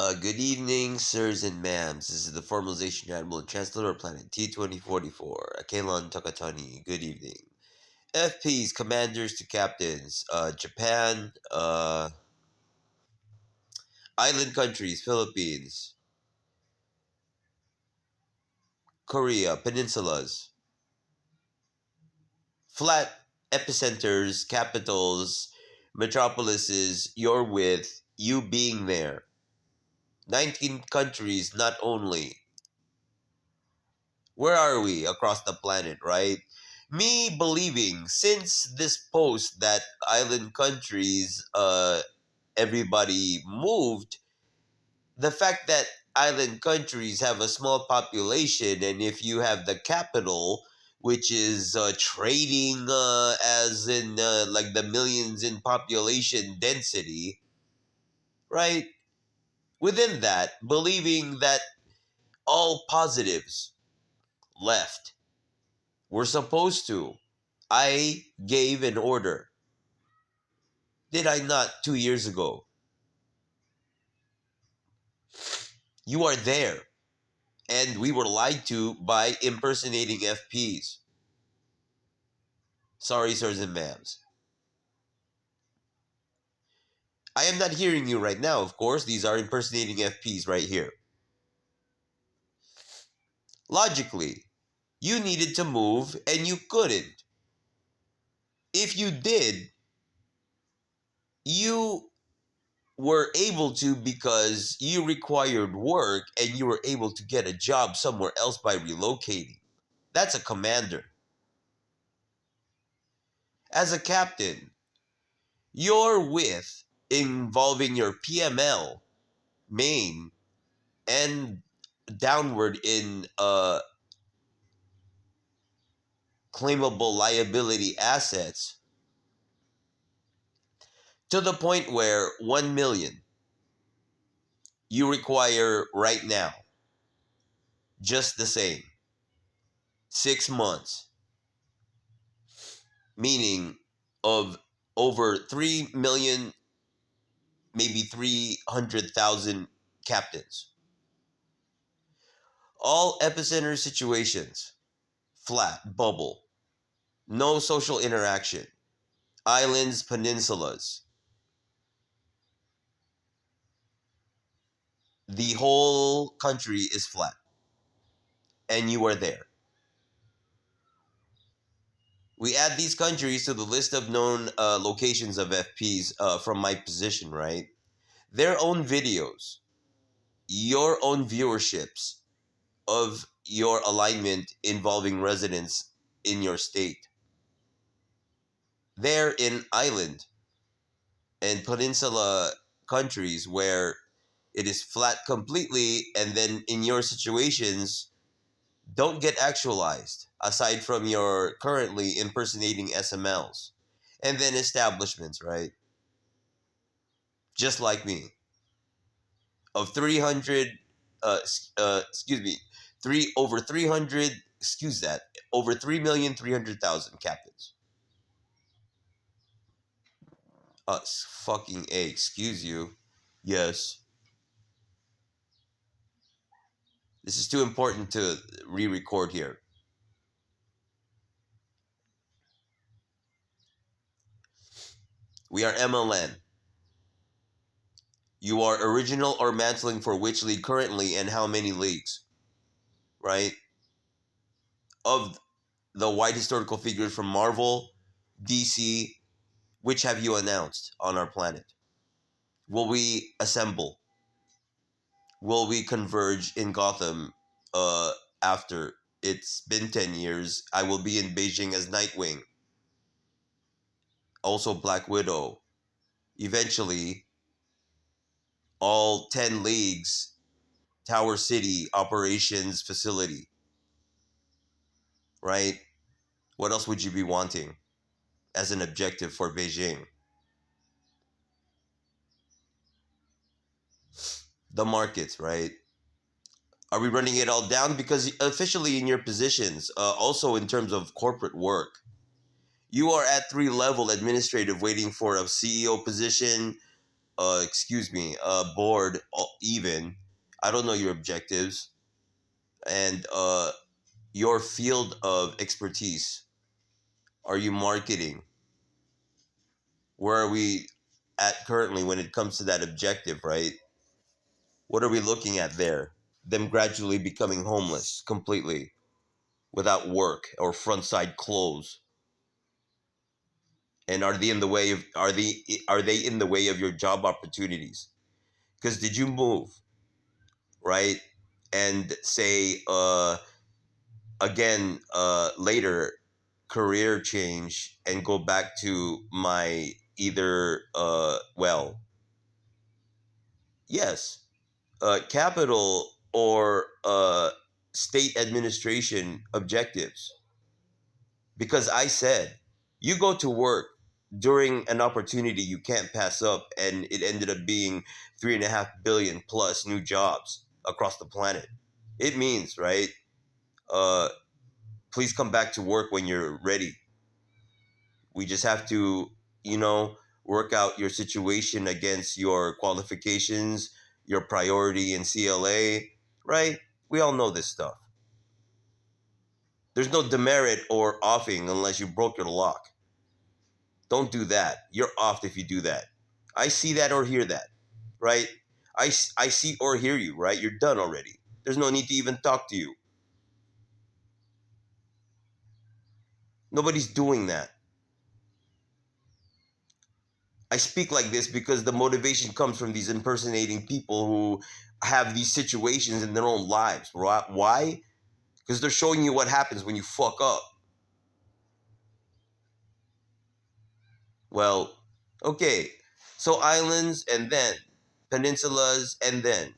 Good evening, sirs and ma'ams. This is the Formalization Admiral and Chancellor of Planet T-2044, Akelon Takatani. Good evening. FPs, commanders to captains, Japan, island countries, Philippines, Korea, peninsulas, flat epicenters, capitals, metropolises, you're with, you being there. 19 countries, not only. Where are we across the planet, right? Me believing since this post that island countries, everybody moved, the fact that island countries have a small population, and if you have the capital, which is trading as in like the millions in population density, right? Within that, believing that all positives left, we're supposed to. I gave an order. Did I not 2 years ago? You are there. And we were lied to by impersonating FPs. Sorry, sirs and ma'ams. I am not hearing you right now, of course. These are impersonating FPs right here. Logically, you needed to move and you couldn't. If you did, you were able to because you required work and you were able to get a job somewhere else by relocating. That's a commander. As a captain, your width involving your PML, main, and downward in claimable liability assets to the point where 1 million you require right now, just the same, 6 months, meaning of over 3 million, maybe 300,000 captains. All epicenter situations, flat, bubble, no social interaction, islands, peninsulas. The whole country is flat, and you are there. We add these countries to the list of known locations of FPs from my position, right? Their own videos, your own viewerships of your alignment involving residents in your state. They're in island and peninsula countries where it is flat completely, and then in your situations, don't get actualized aside from your currently impersonating SMLs. And then establishments, right? Just like me. Of 300, excuse me, over 300, excuse that, over 3,300,000 captains. Fucking A, excuse you. Yes. This is too important to re-record here. We are MLN. You are original or mantling for which league currently and how many leagues, right? Of the white historical figures from Marvel, DC, which have you announced on our planet? Will we assemble? Will we converge in Gotham after it's been 10 years? I will be in Beijing as Nightwing, also Black Widow. Eventually, all 10 leagues, Tower City operations facility, right? What else would you be wanting as an objective for Beijing? The markets, right? Are we running it all down? Because officially in your positions, also in terms of corporate work, you are at 3-level administrative waiting for a CEO position, excuse me, bored, even. I don't know your objectives and your field of expertise. Are you marketing? Where are we at currently when it comes to that objective, right? What are we looking at there? Them gradually becoming homeless completely without work or front side clothes. And are they in the way of are they in the way of your job opportunities? Because did you move, right? And say again later career change and go back to my either well, yes, capital or state administration objectives. Because I said, you go to work during an opportunity you can't pass up, and it ended up being 3.5 billion plus new jobs across the planet. It means, right? Uh, please come back to work when you're ready. We just have to, you know, work out your situation against your qualifications, your priority in CLA, right? We all know this stuff. There's no demerit or offing unless you broke your lock. Don't do that. You're off if you do that. I see that or hear that, right? I see or hear you, right? You're done already. There's no need to even talk to you. Nobody's doing that. I speak like this because the motivation comes from these impersonating people who have these situations in their own lives. Right? Why? Because they're showing you what happens when you fuck up. Well, okay. So islands and then peninsulas and then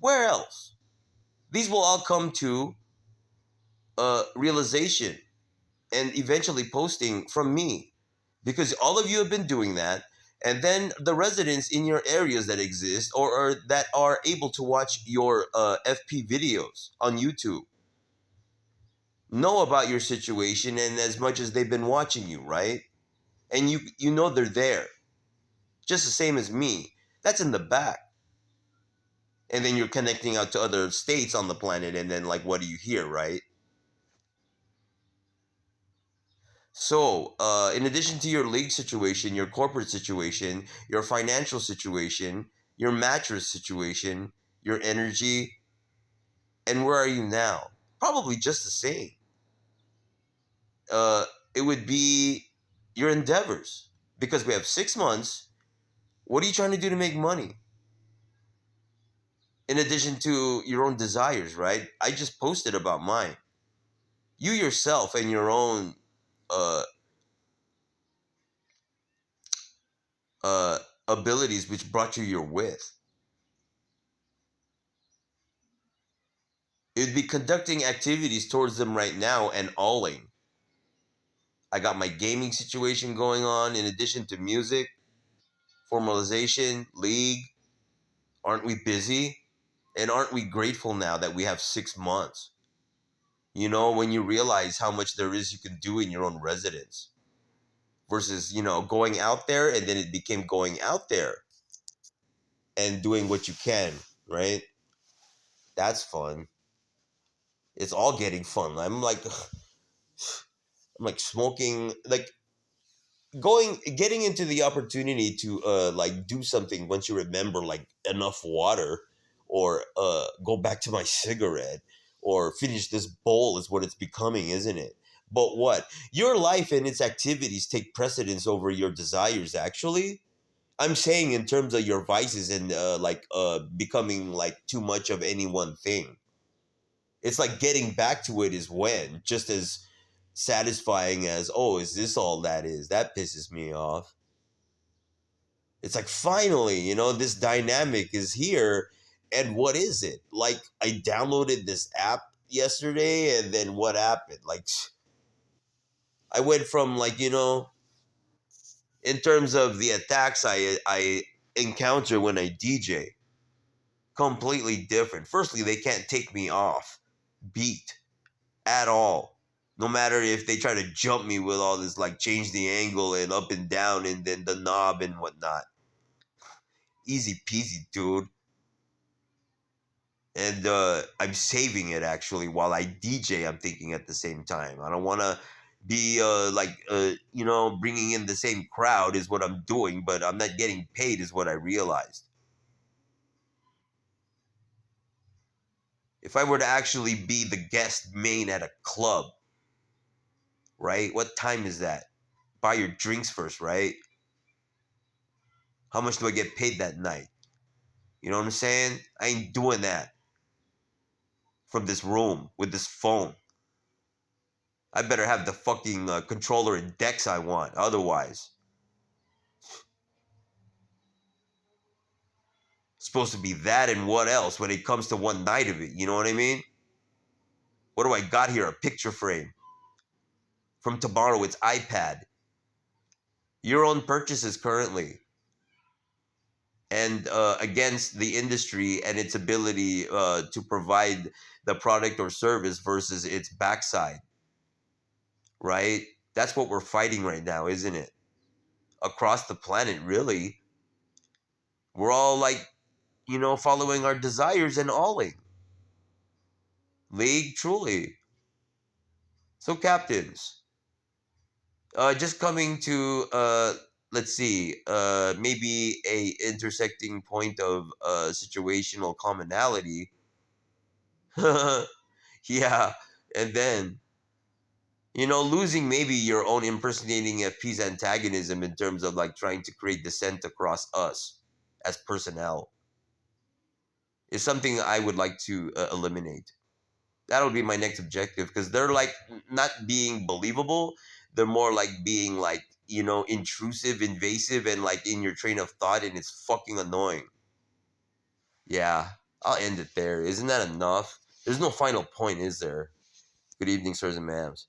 where else? These will all come to realization and eventually posting from me because all of you have been doing that. And then the residents in your areas that exist or that are able to watch your FP videos on YouTube know about your situation, and as much as they've been watching you, right? And you know they're there, just the same as me. That's in the back. And then you're connecting out to other states on the planet, and then like, what do you hear, right? So, in addition to your league situation, your corporate situation, your financial situation, your mattress situation, your energy, and where are you now? Probably just the same. Uh, it would be your endeavors because we have 6 months. What are you trying to do to make money? In addition to your own desires, right? I just posted about mine. You yourself and your own uh, uh, abilities, which brought you your width. It would be conducting activities towards them right now and alling. I got my gaming situation going on in addition to music, formalization, league. Aren't we busy? And aren't we grateful now that we have 6 months? You know, when you realize how much there is you can do in your own residence versus, going out there and then it became going out there and doing what you can, right? That's fun. It's all getting fun. I'm like smoking, like getting into the opportunity to like do something once you remember like enough water or go back to my cigarette or finish this bowl is what it's becoming, isn't it? But what your life and its activities take precedence over your desires, actually. I'm saying in terms of your vices and becoming like too much of any one thing. It's like getting back to it is when just as satisfying as, oh, is this all that is? That pisses me off. It's like finally, this dynamic is here. And what is it? Like I downloaded this app yesterday and then what happened? Like I went from like, in terms of the attacks I encounter when I DJ, completely different. Firstly, they can't take me off beat at all. No matter if they try to jump me with all this, like change the angle and up and down and then the knob and whatnot. Easy peasy, dude. And I'm saving it actually while I DJ. I'm thinking at the same time. I don't want to be bringing in the same crowd is what I'm doing, but I'm not getting paid is what I realized. If I were to actually be the guest main at a club, right? What time is that? Buy your drinks first, right? How much do I get paid that night? You know what I'm saying? I ain't doing that from this room with this phone. I better have the fucking controller and decks I want. Otherwise, it's supposed to be that and what else when it comes to one night of it. You know what I mean? What do I got here? A picture frame. From tomorrow, it's iPad. Your own purchases currently. And against the industry and its ability to provide the product or service versus its backside, right? That's what we're fighting right now, isn't it? Across the planet, really. We're all like, following our desires and alling. League, truly. So, captains, just coming to, let's see, maybe a intersecting point of situational commonality. Yeah, and then losing maybe your own impersonating FP's antagonism in terms of like trying to create dissent across us as personnel is something I would like to eliminate. That'll be my next objective because they're like not being believable. They're more like being like, intrusive, invasive, and like in your train of thought, and it's fucking annoying. Yeah, I'll end it there. Isn't that enough? There's no final point, is there? Good evening, sirs and ma'ams.